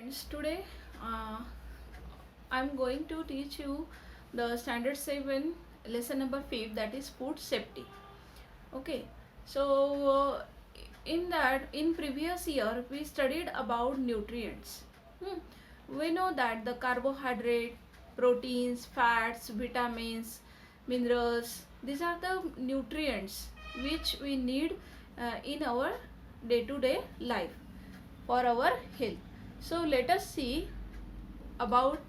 friends, today uh, I'm going to teach you the standard 7 lesson number 5, that is food safety. Okay, so in previous year we studied about nutrients. Hmm. We know that the carbohydrate, proteins, fats, vitamins, minerals, these are the nutrients which we need in our day to day life for our health. So let us see about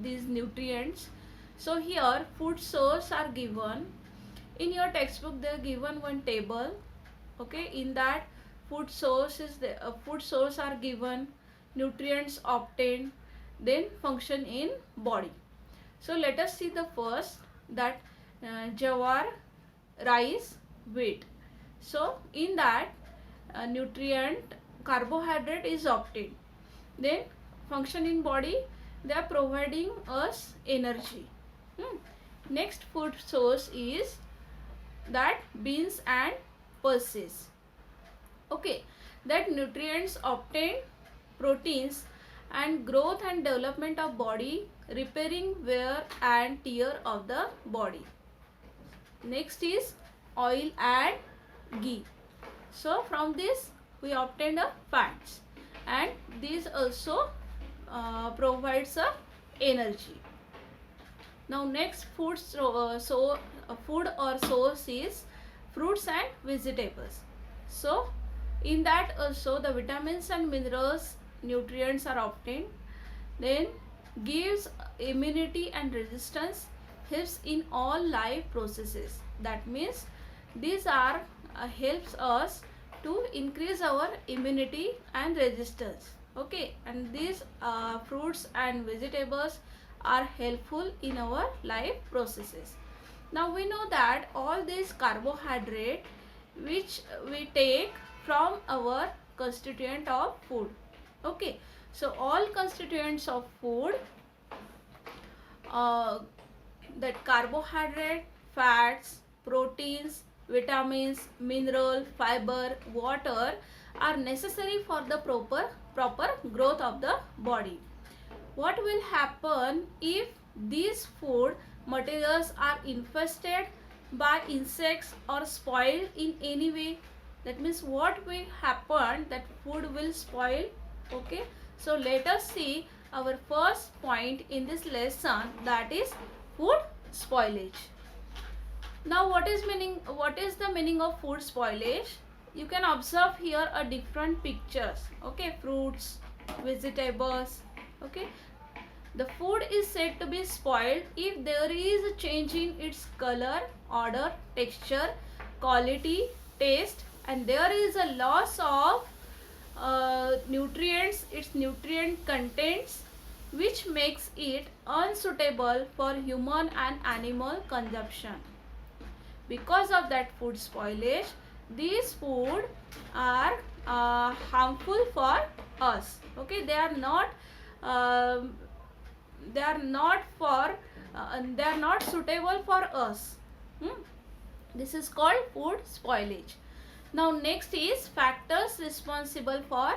these nutrients. So here food source are given. In your textbook they are given one table. Okay, in that food source are given, nutrients obtained, then function in body. So let us see the first, that jawar, rice, wheat. So in that nutrient carbohydrate is obtained, then function in body, they are providing us energy. Next food source is that beans and pulses. Okay, that nutrients obtained, proteins and growth and development of body, repairing wear and tear of the body. Next is oil and ghee. So from this we obtained a fats, and this also provides a energy. Now next food or source is fruits and vegetables. So in that also the vitamins and minerals, nutrients are obtained, then gives immunity and resistance, helps in all life processes. That means these are helps us to increase our immunity and resistance. Okay, and these fruits and vegetables are helpful in our life processes. Now we know that all these carbohydrate which we take from our constituent of food. Okay, so all constituents of food, that carbohydrate, fats, proteins, vitamins, mineral, fiber, water are necessary for the proper growth of the body. What will happen if these food materials are infested by insects or spoiled in any way? That means what will happen, that food will spoil. Okay, so let us see our first point in this lesson, that is food spoilage. Now what is the meaning of food spoilage? You can observe here a different pictures. Okay, fruits, vegetables. Okay, the food is said to be spoiled if there is a change in its color, odor, texture, quality, taste, and there is a loss of nutrients, its nutrient contents, which makes it unsuitable for human and animal consumption. Because of that food spoilage, these food are harmful for us. Okay, they are not suitable for us. This is called food spoilage. Now next is factors responsible for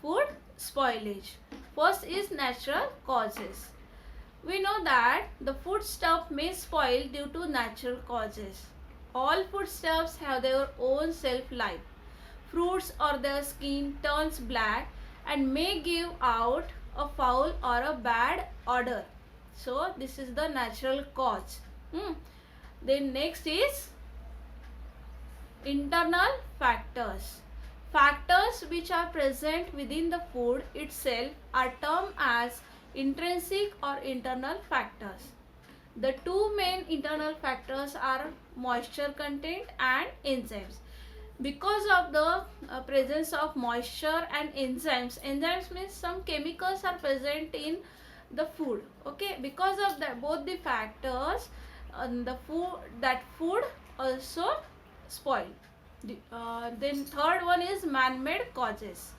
food spoilage. First is natural causes. We know that the foodstuff may spoil due to natural causes. All foodstuffs have their own shelf life. Fruits or their skin turns black and may give out a foul or a bad odor. So this is the natural cause. Then next is internal factors. Factors which are present within the food itself are termed as intrinsic or internal factors. The two main internal factors are moisture content and enzymes. Because of the presence of moisture and enzymes means some chemicals are present in the food. Okay, because of that both the factors, food also spoil. Then third one is man-made causes.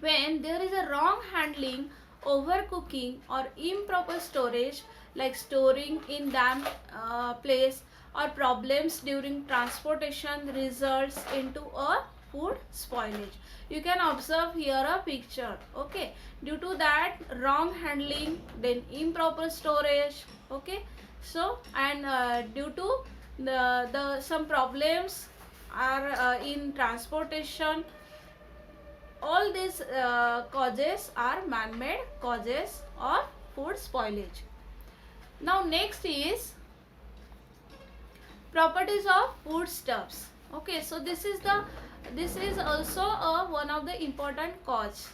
When there is a wrong handling, overcooking or improper storage, like storing in damp place, or problems during transportation, results into a food spoilage. You can observe here a picture. Okay, due to that wrong handling, then improper storage. Okay, so and due to the some problems are in transportation, all these causes are man-made causes of food spoilage. Now next is properties of foodstuffs. Okay, so this is also one of the important cause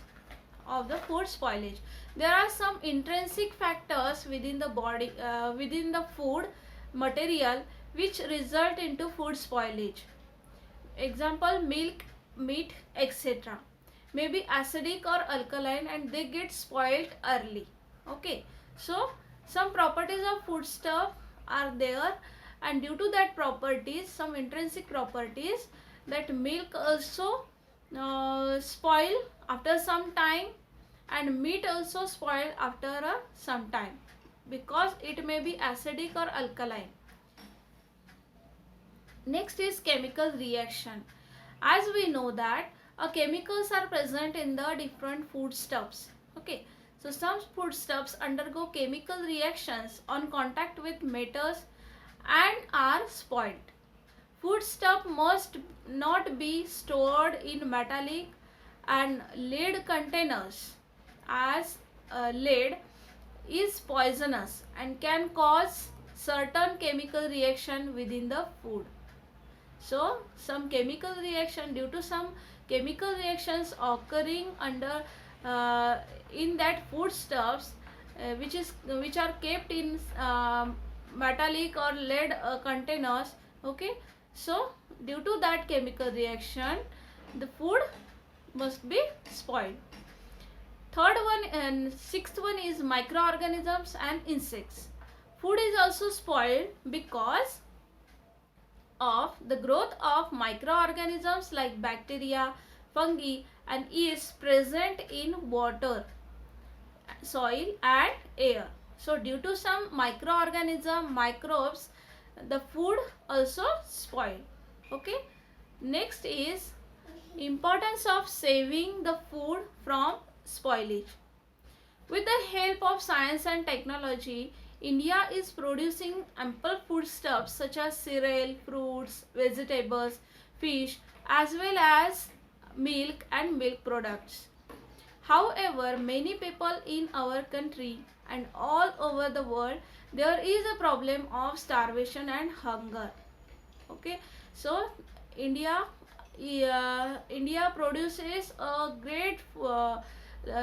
of the food spoilage. There are some intrinsic factors within the body, within the food material, which result into food spoilage. Example, milk, meat, etc. may be acidic or alkaline and they get spoiled early. Okay, so some properties of foodstuff are there, and due to that properties, some intrinsic properties, that milk also spoil after some time, and meat also spoil after some time, because it may be acidic or alkaline. Next is chemical reaction. As we know that chemicals are present in the different foodstuffs. Okay, so some foodstuffs undergo chemical reactions on contact with metals and are spoiled. Foodstuff must not be stored in metallic and lead containers, as lead is poisonous and can cause certain chemical reaction within the food. So some chemical reaction, due to some chemical reactions occurring under in that foodstuffs, which are kept in metallic or lead containers. Okay, so due to that chemical reaction, the food must be spoiled. Third one and sixth one is microorganisms and insects. Food is also spoiled because of the growth of microorganisms like bacteria, fungi and yeast present in water, soil and air. So due to some microbes, the food also spoil. Okay, next is importance of saving the food from spoilage. With the help of science and technology, India is producing ample foodstuffs such as cereal, fruits, vegetables, fish, as well as milk and milk products. However, many people in our country and all over the world, there is a problem of starvation and hunger. Okay, so India produces a great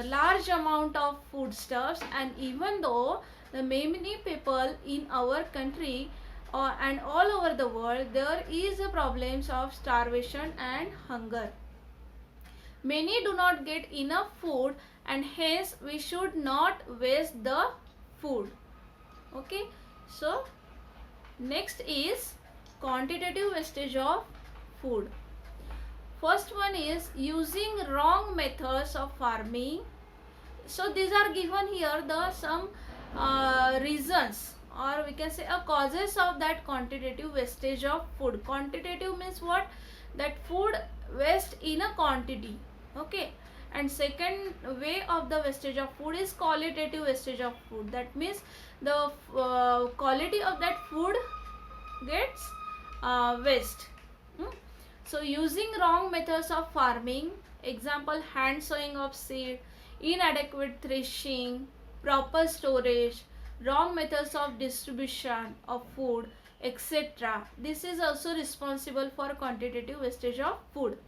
large amount of foodstuffs, and even though the many people in our country and all over the world, there is a problems of starvation and hunger. Many do not get enough food, and hence we should not waste the food. Okay, so next is quantitative wastage of food. First one is using wrong methods of farming. So these are given here, the some reasons, or we can say causes of that quantitative wastage of food. Quantitative means what? That food waste in a quantity. Okay, and second way of the wastage of food is qualitative wastage of food. That means the quality of that food gets waste. So using wrong methods of farming, example, hand sowing of seed, inadequate threshing, proper storage, wrong methods of distribution of food, etc. This is also responsible for quantitative wastage of food.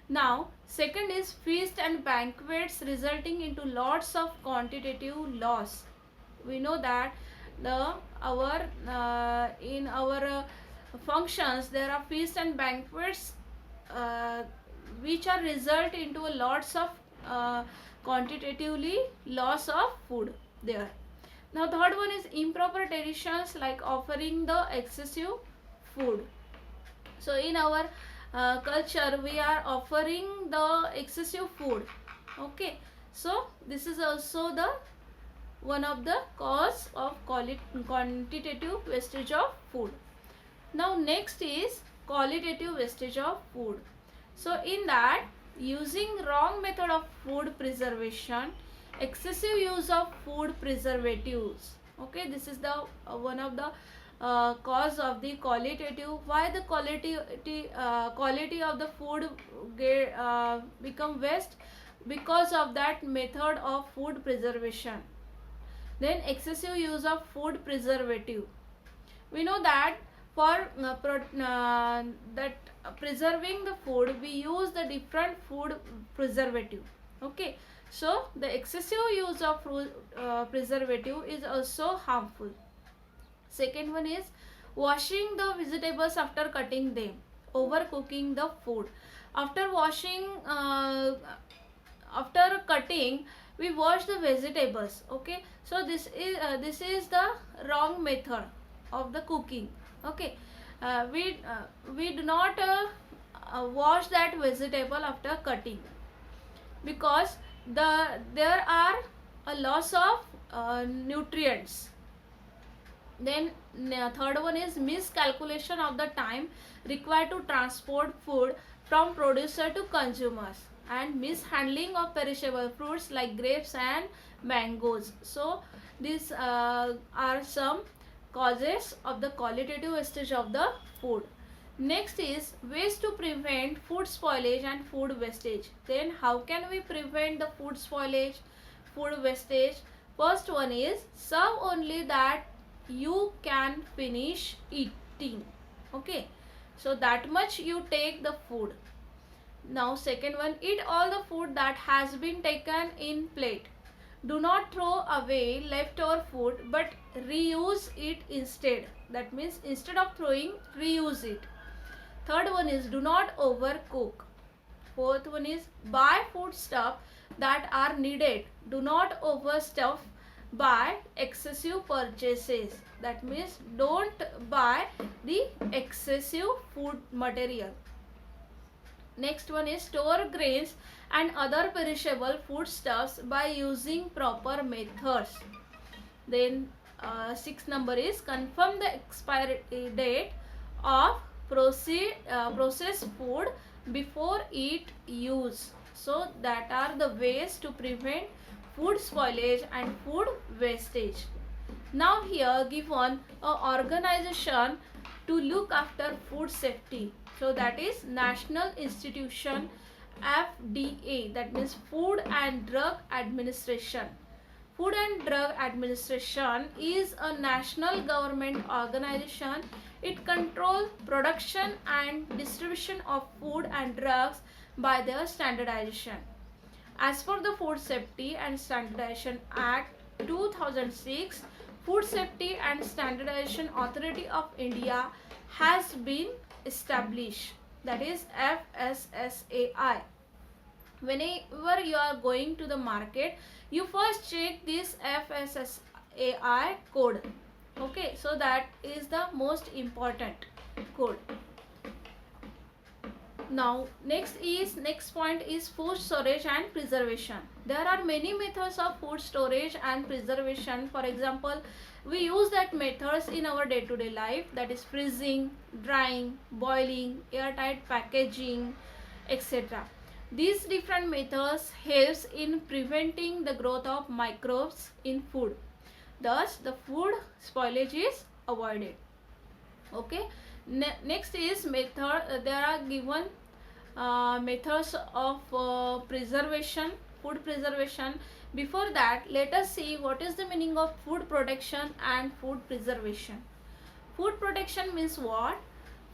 Now, second is feast and banquets resulting into lots of quantitative loss. We know that in our functions there are feasts and banquets which are result into lots of quantitatively loss of food there. Now third one is improper traditions like offering the excessive food. So in our culture we are offering the excessive food. Okay, so this is also the one of the cause of quantitative wastage of food. Now next is qualitative wastage of food. So in that, using wrong method of food preservation, excessive use of food preservatives. Okay, this is the one of the cause of the qualitative. Why the quality of the food become waste? Because of that method of food preservation. Then excessive use of food preservative. We know that for preserving the food, we use the different food preservative. Okay, so the excessive use of preservative is also harmful. Second one is washing the vegetables after cutting them, overcooking the food. After washing, after cutting, we wash the vegetables. Okay, so this is the wrong method of the cooking. Okay, we do not wash that vegetable after cutting, because there are a loss of nutrients. Then third one is miscalculation of the time required to transport food from producer to consumers, and mishandling of perishable fruits like grapes and mangoes. So these are some causes of the qualitative wastage of the food. Next is ways to prevent food spoilage and food wastage. Then how can we prevent the food spoilage, food wastage? First one is serve only that you can finish eating. Okay, so that much you take the food. Now second one, eat all the food that has been taken in plate. Do not throw away leftover food, but reuse it instead. That means instead of throwing, reuse it. Third one is do not overcook. Fourth one is buy food stuff that are needed. Do not overstuff by excessive purchases. That means don't buy the excessive food material. Next one is store grains and other perishable foodstuffs by using proper methods. Then sixth number is confirm the expiry date of processed food before it use. So that are the ways to prevent food spoilage and food wastage. Now here given a organization to look after food safety. So that is National Institution, FDA, that means Food and Drug Administration. Food and Drug Administration is a national government organization. It controls production and distribution of food and drugs by their standardization. As per the Food Safety and Standardization Act 2006, Food Safety and Standardization Authority of India has been established, that is FSSAI. Whenever you are going to the market, you first check this FSSAI code. Okay, so that is the most important code. Now next point is food storage and preservation. There are many methods of food storage and preservation. For example, we use that methods in our day-to-day life, that is freezing, drying, boiling, airtight packaging, etc. These different methods helps in preventing the growth of microbes in food. Thus the food spoilage is avoided. Okay, next is method. There are given methods of preservation, food preservation. Before that, let us see what is the meaning of food protection and food preservation. Food protection means what?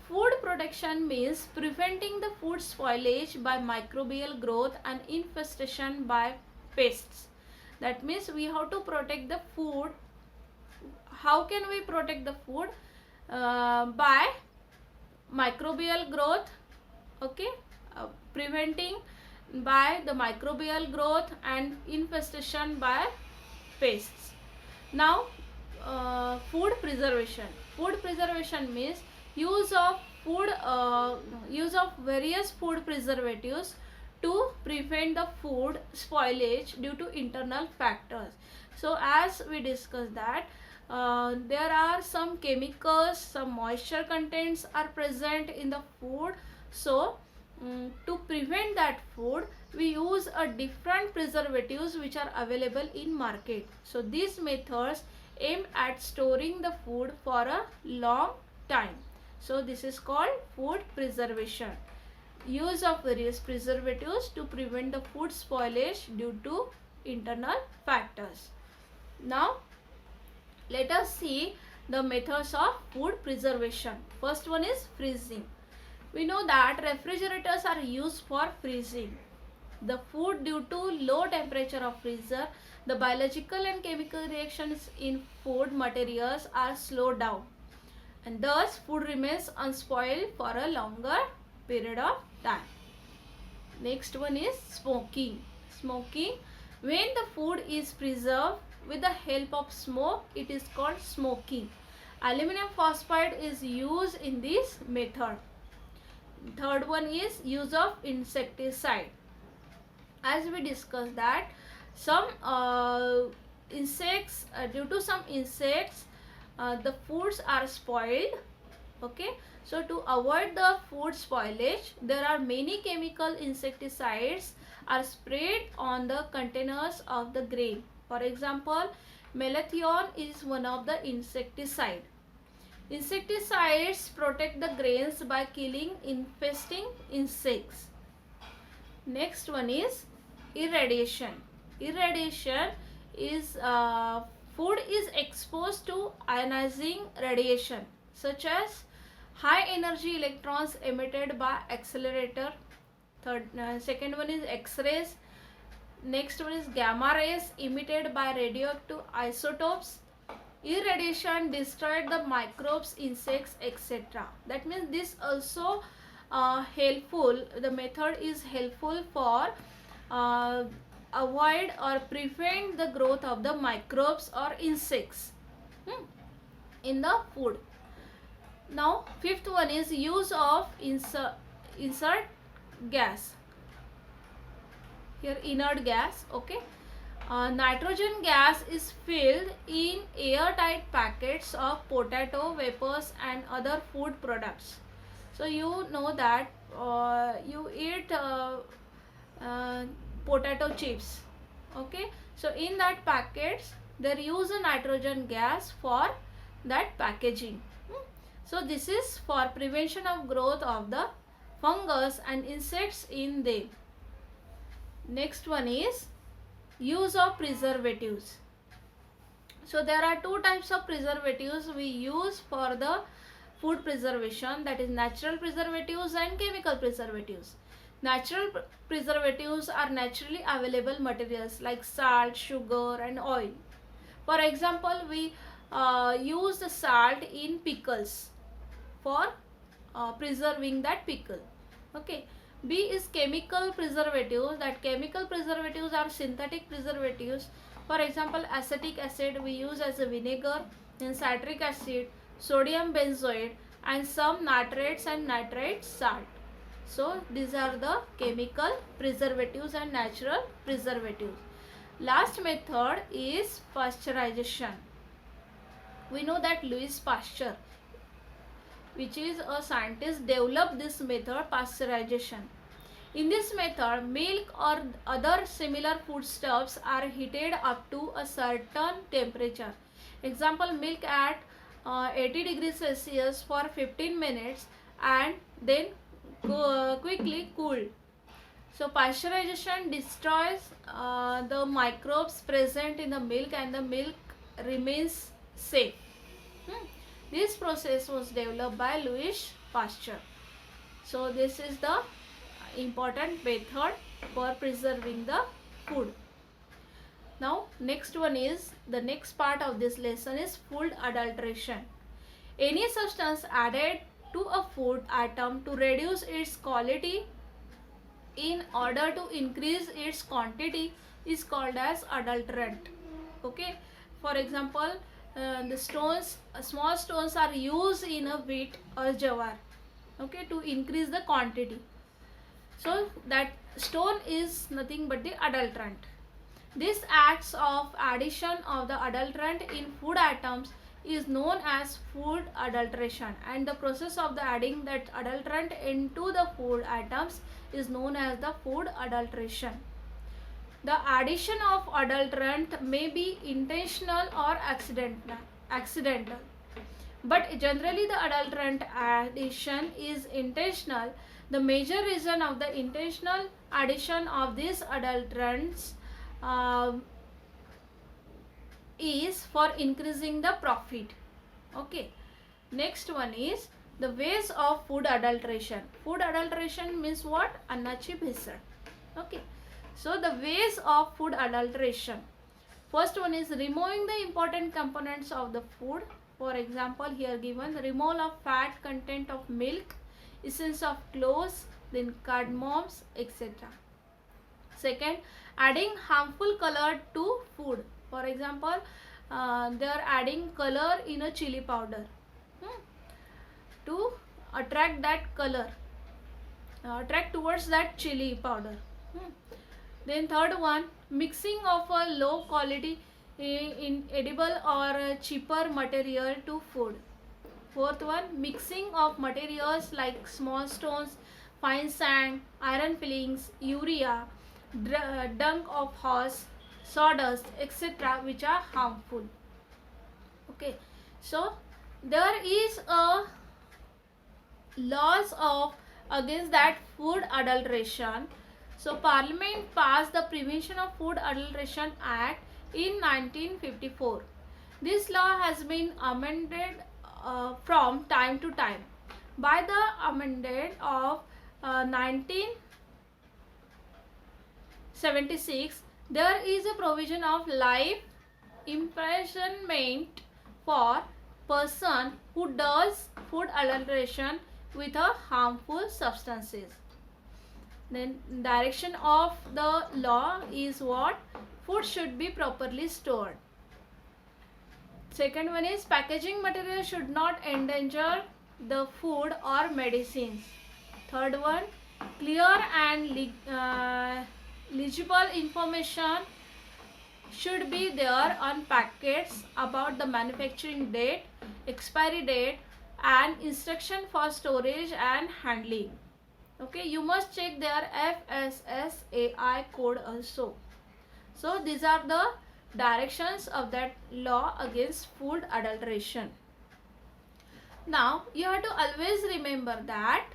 Food protection means preventing the food spoilage by microbial growth and infestation by pests. That means we have to protect the food. How can we protect the food? By microbial growth. Okay, preventing by the microbial growth and infestation by pests. Now food preservation. Food preservation means use of various food preservatives to prevent the food spoilage due to internal factors. So as we discussed that there are some chemicals, some moisture contents are present in the food. So to prevent that food, we use a different preservatives which are available in market. So these methods aim at storing the food for a long time. So this is called food preservation. Use of various preservatives to prevent the food spoilage due to internal factors. Now let us see the methods of food preservation. First one is freezing. We know that refrigerators are used for freezing the food. Due to low temperature of freezer, the biological and chemical reactions in food materials are slowed down, and thus food remains unspoiled for a longer period of time. Next one is smoking. Smoking, when the food is preserved with the help of smoke, it is called smoking. Aluminum phosphide is used in this method. Third one is use of insecticide. As we discussed that some insects, due to some insects, the foods are spoiled. Okay, so to avoid the food spoilage, there are many chemical insecticides are sprayed on the containers of the grain. For example, malathion is one of the insecticide. Insecticides protect the grains by killing infesting insects. Next one is irradiation. Irradiation is food is exposed to ionizing radiation such as high energy electrons emitted by accelerator. Second one is X-rays. Next one is gamma rays emitted by radioactive isotopes. Irradiation destroyed the microbes, insects, etc. That means this also helpful. The method is helpful for avoid or prevent the growth of the microbes or insects in the food. Now fifth one is use of insert gas. Here inert gas. Okay. Nitrogen gas is filled in airtight packets of potato wafers and other food products. So you know that you eat potato chips. Okay, so in that packets they use a nitrogen gas for that packaging. So this is for prevention of growth of the fungus and insects in them. Next one is use of preservatives. So there are two types of preservatives we use for the food preservation, that is natural preservatives and chemical preservatives. Natural preservatives are naturally available materials like salt, sugar and oil. For example, we use the salt in pickles for preserving that pickle. Okay. B is chemical preservatives. That chemical preservatives are synthetic preservatives. For example, acetic acid we use as a vinegar, and citric acid, sodium benzoate, and some nitrates and nitrite salt. So these are the chemical preservatives and natural preservatives. Last method is pasteurization. We know that Louis Pasteur, which is a scientist, developed this method, pasteurization. In this method, milk or other similar foodstuffs are heated up to a certain temperature. Example, milk at 80 degrees Celsius for 15 minutes and then quickly cooled. So pasteurization destroys the microbes present in the milk and the milk remains safe. This process was developed by Louis Pasteur. So this is the important method for preserving the food. Now next one is, the next part of this lesson is food adulteration. Any substance added to a food item to reduce its quality in order to increase its quantity is called as adulterant. Okay, for example, the stones, small stones are used in a wheat or jawar, okay, to increase the quantity. So that stone is nothing but the adulterant. This acts of addition of the adulterant in food items is known as food adulteration, and the process of the adding that adulterant into the food items is known as the food adulteration. The addition of adulterant may be intentional or accidental, but generally the adulterant addition is intentional. The major reason of the intentional addition of these adulterants is for increasing the profit. Okay, next one is the ways of food adulteration. Food adulteration means what? Annachi bhesal. Okay, so the ways of food adulteration. First one is removing the important components of the food. For example, here given removal of fat content of milk, essence of cloves, then cardamoms, etc. Second, adding harmful color to food. For example, they are adding color in a chili powder to attract that color, attract towards that chili powder. Then third one, mixing of a low quality inedible or cheaper material to food. Fourth one, mixing of materials like small stones, fine sand, iron fillings, urea, dung of horse, sawdust, etc., which are harmful. Okay, so there is a laws of against that food adulteration. So Parliament passed the Prevention of Food Adulteration Act in 1954. This law has been amended from time to time. By the amendment of 1976, there is a provision of life imprisonment for person who does food adulteration with a harmful substances. Then direction of the law is what? Food should be properly stored. Second one is packaging material should not endanger the food or medicines. Third one, clear and legible information should be there on packets about the manufacturing date, expiry date, and instruction for storage and handling. Okay, you must check their FSSAI code also. So these are the directions of that law against food adulteration. Now you have to always remember that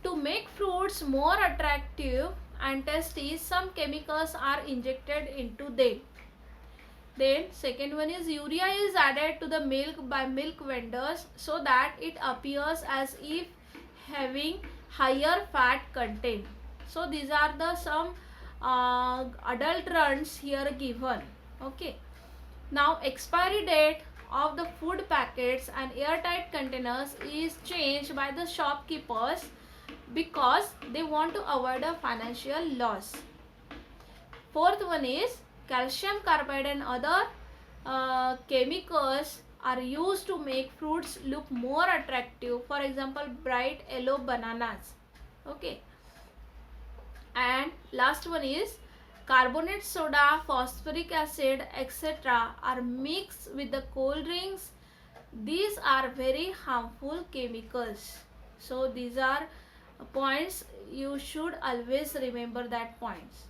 to make fruits more attractive and tasty, some chemicals are injected into them. Then second one is urea is added to the milk by milk vendors so that it appears as if having higher fat content. So these are the some adulterants here given. Okay, now expiry date of the food packets and airtight containers is changed by the shopkeepers because they want to avoid a financial loss. Fourth one is calcium carbide and other chemicals are used to make fruits look more attractive. For example, bright yellow bananas. Okay, and last one is carbonate soda, phosphoric acid, etc. are mixed with the cold drinks. These are very harmful chemicals. So these are points, you should always remember that points.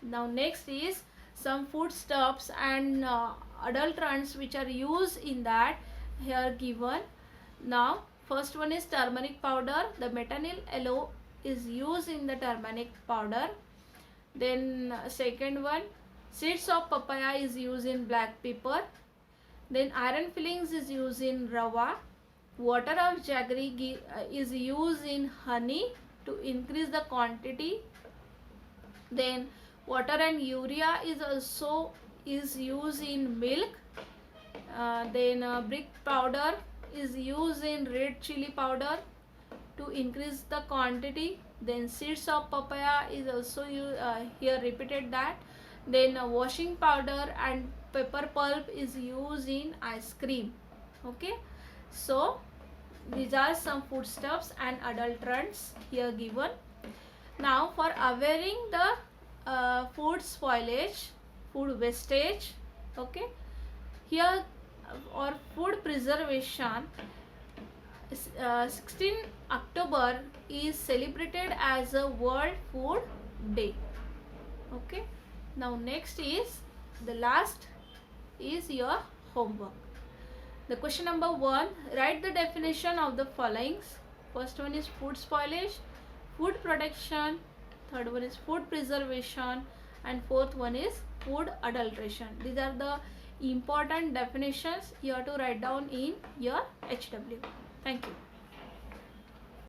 Now next is some foodstuffs and adulterants which are used in that here given. Now first one is turmeric powder. The metanyl yellow is used in the turmeric powder. Then second one, seeds of papaya is used in black pepper. Then iron fillings is used in rava. Water of jaggery is used in honey to increase the quantity. Then water and urea is also used in milk. Then brick powder is used in red chili powder to increase the quantity. Then seeds of papaya is also here repeated that. Then washing powder and pepper pulp is used in ice cream. Okay, so these are some foodstuffs and adulterants here given. Now for averting the food spoilage, food wastage. Okay, Here or food preservation, 16 October is celebrated as a World Food Day. Okay, now next is the last is your homework. The question number 1, write the definition of the followings. First one is food spoilage, food protection, third one is food preservation, and fourth one is food adulteration. These are the important definitions you have to write down in your HW. Thank you.